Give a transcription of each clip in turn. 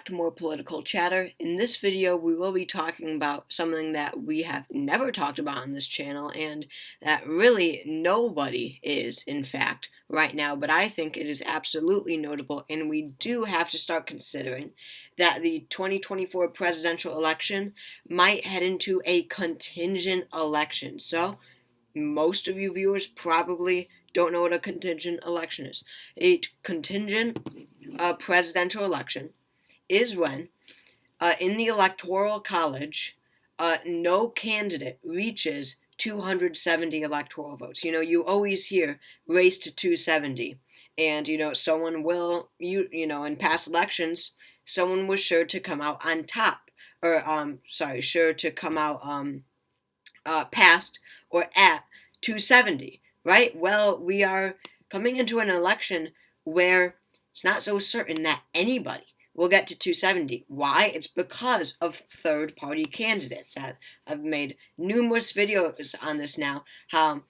to more political chatter. In this video, we will be talking about something that we have never talked about on this channel and that really nobody is, in fact, right now, but I think it is absolutely notable, and we do have to start considering that the 2024 presidential election might head into a contingent election. So, most of you viewers probably don't know what a contingent election is. A contingent presidential election is when, in the Electoral College, no candidate reaches 270 electoral votes. You always hear race to 270, and someone will in past elections, someone was sure to come out on top, or sure to come out past or at 270, right? Well, we are coming into an election where it's not so certain that anybody will get to 270. Why? It's because of third-party candidates. I've made numerous videos on this now, how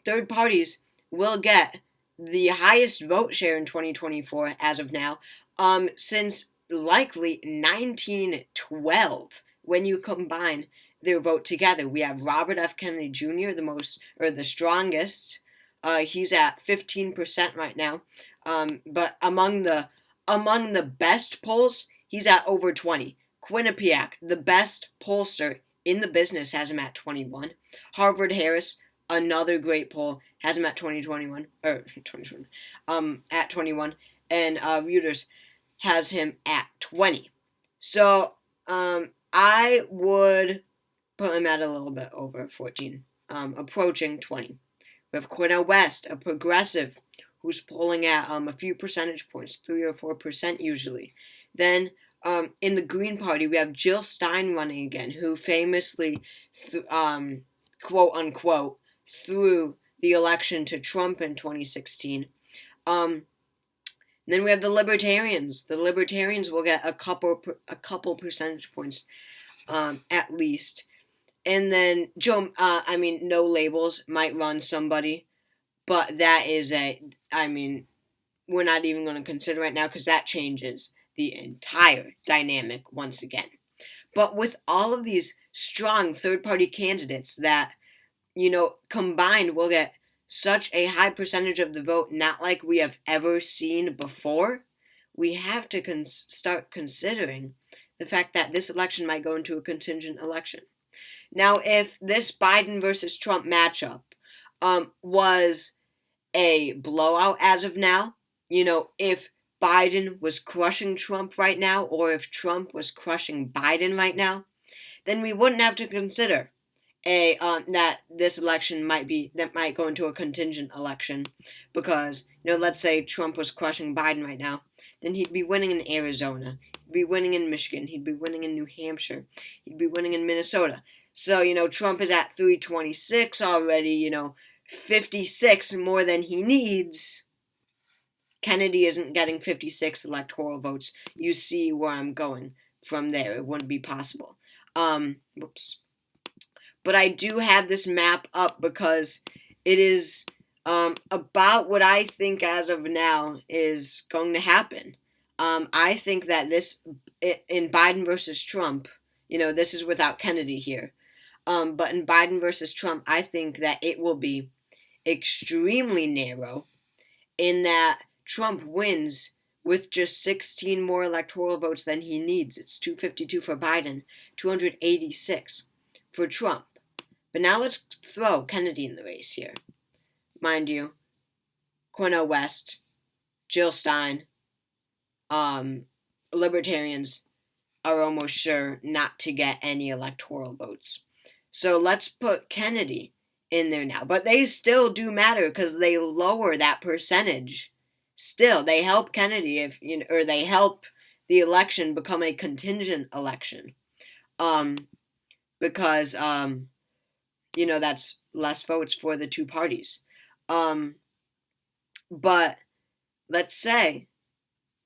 third parties will get the highest vote share in 2024 as of now, since likely 1912, when you combine their vote together. We have Robert F. Kennedy Jr., the strongest. He's at 15% right now. But among the best polls, he's at over 20. Quinnipiac, the best pollster in the business, has him at 21. Harvard Harris, another great poll, has him at 2021 at 21, and Reuters has him at 20. So I would put him at a little bit over 14, approaching 20. We have Cornel West, a progressive, who's polling at a few percentage points, 3 or 4% usually. Then in the Green Party, we have Jill Stein running again, who famously, quote unquote, threw the election to Trump in 2016. Then we have the Libertarians. The Libertarians will get a couple percentage points, at least. And then No Labels might run somebody, but that is we're not even going to consider right now because that changes the entire dynamic once again. But with all of these strong third-party candidates that, combined will get such a high percentage of the vote, not like we have ever seen before, we have to start considering the fact that this election might go into a contingent election. Now, if this Biden versus Trump matchup was a blowout as of now, if Biden was crushing Trump right now, or if Trump was crushing Biden right now, then we wouldn't have to consider that this election might go into a contingent election, because let's say Trump was crushing Biden right now, then he'd be winning in Arizona, he'd be winning in Michigan, he'd be winning in New Hampshire, he'd be winning in Minnesota. So, Trump is at 326 already, 56 more than he needs. Kennedy isn't getting 56 electoral votes. You see where I'm going from there. It wouldn't be possible. Whoops. But I do have this map up because it is about what I think as of now is going to happen. I think that this, in Biden versus Trump, this is without Kennedy here. But in Biden versus Trump, I think that it will be extremely narrow, in that Trump wins with just 16 more electoral votes than he needs. It's 252 for Biden, 286 for Trump. But now let's throw Kennedy in the race here. Mind you, Cornel West, Jill Stein, Libertarians are almost sure not to get any electoral votes. So let's put Kennedy in there now. But they still do matter because they lower that percentage. Still, they help Kennedy or they help the election become a contingent election. Because that's less votes for the two parties. But let's say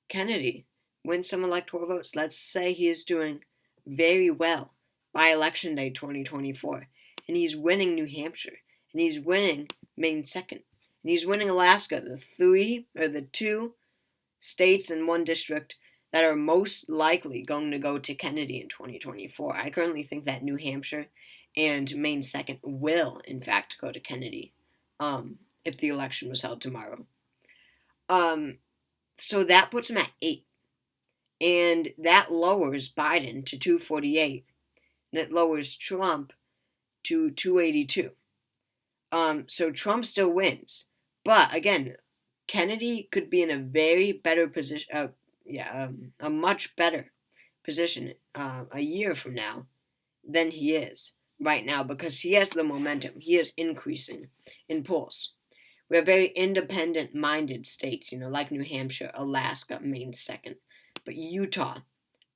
Kennedy wins some electoral votes. Let's say he is doing very well by Election Day 2024, and he's winning New Hampshire, and he's winning Maine 2nd, and he's winning Alaska, the two states and one district that are most likely going to go to Kennedy in 2024. I currently think that New Hampshire and Maine 2nd will, in fact, go to Kennedy if the election was held tomorrow. So that puts him at 8. And that lowers Biden to 248. And it lowers Trump to 282. So Trump still wins. But again, Kennedy could be in a very better position, a much better position a year from now than he is right now, because he has the momentum. He is increasing in polls. We have very independent-minded states, like New Hampshire, Alaska, Maine 2nd. But Utah,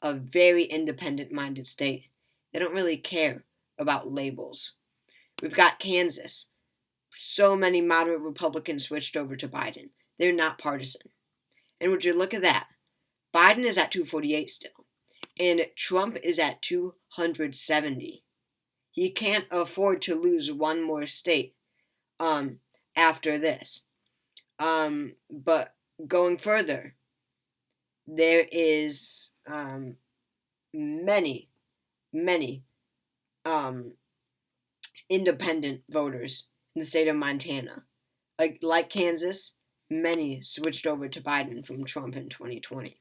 a very independent-minded state, they don't really care about labels. We've got Kansas. So many moderate Republicans switched over to Biden. They're not partisan. And would you look at that? Biden is at 248 still, and Trump is at 270. He can't afford to lose one more state after this. But going further, there is many independent voters in the state of Montana. Like Kansas, many switched over to Biden from Trump in 2020.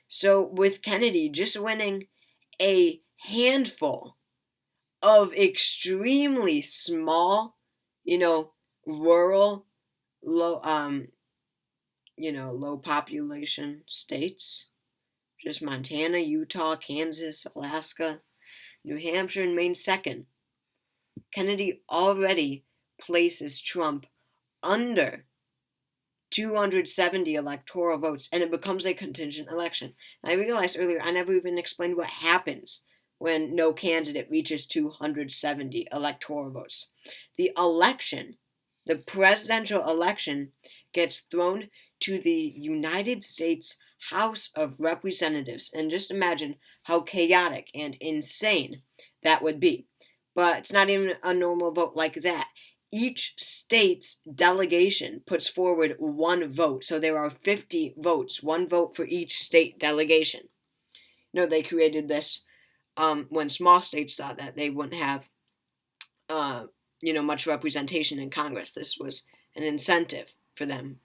So with Kennedy just winning a handful of extremely small, rural, low population states, just Montana, Utah, Kansas, Alaska, New Hampshire, and Maine 2nd, Kennedy already places Trump under 270 electoral votes, and it becomes a contingent election. And I realized earlier I never even explained what happens when no candidate reaches 270 electoral votes. The presidential election, gets thrown to the United States House of Representatives. And just imagine how chaotic and insane that would be. But it's not even a normal vote like that. Each state's delegation puts forward one vote. So there are 50 votes, one vote for each state delegation. They created this when small states thought that they wouldn't have, much representation in Congress. This was an incentive for them,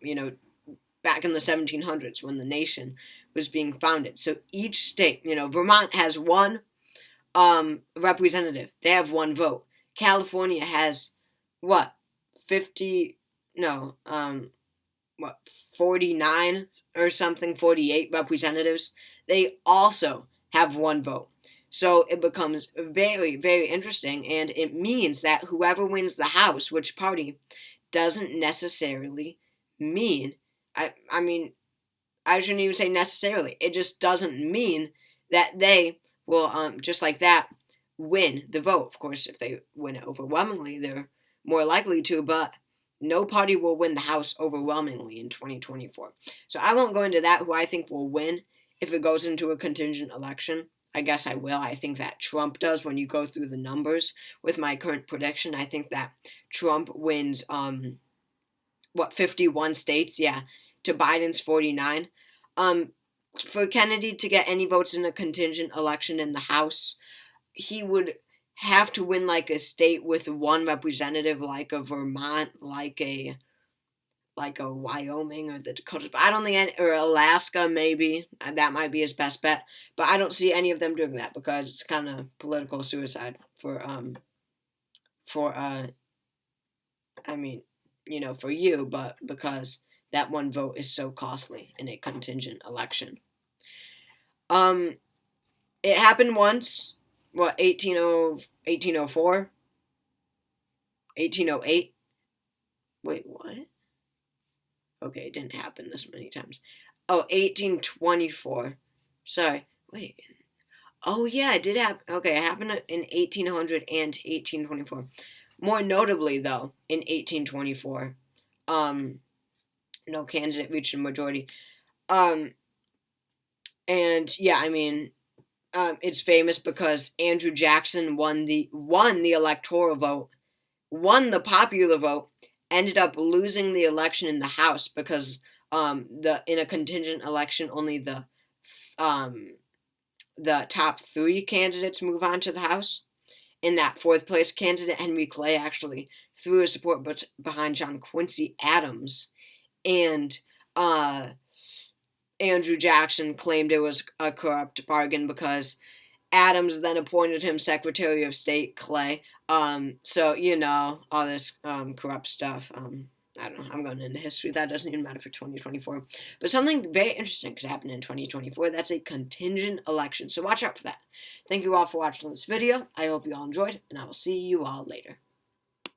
back in the 1700s when the nation was being founded. So each state, Vermont has one representative. They have one vote. California has 49 or something, 48 representatives. They also have one vote. So it becomes very, very interesting, and it means that whoever wins the House, which party, doesn't necessarily mean, I shouldn't even say necessarily, it just doesn't mean that they will, just like that, win the vote. Of course, if they win it overwhelmingly, they're more likely to, but no party will win the House overwhelmingly in 2024. So I won't go into that, who I think will win if it goes into a contingent election. I guess I will. I think that Trump does. When you go through the numbers with my current prediction, I think that Trump wins, 51 states? Yeah, to Biden's 49. For Kennedy to get any votes in a contingent election in the House, he would have to win like a state with one representative, like a Vermont, like a Wyoming or the Dakotas. But I don't think or Alaska, maybe. That might be his best bet. But I don't see any of them doing that, because it's kind of political suicide for you, but because that one vote is so costly in a contingent election. It happened once, 1804? 1808? Wait, what? Okay, it didn't happen this many times. 1824. Sorry, wait. Oh, yeah, it did happen. Okay, it happened in 1800 and 1824. More notably, though, in 1824, no candidate reached a majority. It's famous because Andrew Jackson won the electoral vote, won the popular vote, ended up losing the election in the House because in a contingent election only the the top 3 candidates move on to the House. In that 4th place candidate, Henry Clay, actually threw his support behind John Quincy Adams, and Andrew Jackson claimed it was a corrupt bargain because Adams then appointed him Secretary of State, Clay. So, all this corrupt stuff. I don't know, I'm going into history. That doesn't even matter for 2024. But something very interesting could happen in 2024. That's a contingent election. So watch out for that. Thank you all for watching this video. I hope you all enjoyed, and I will see you all later.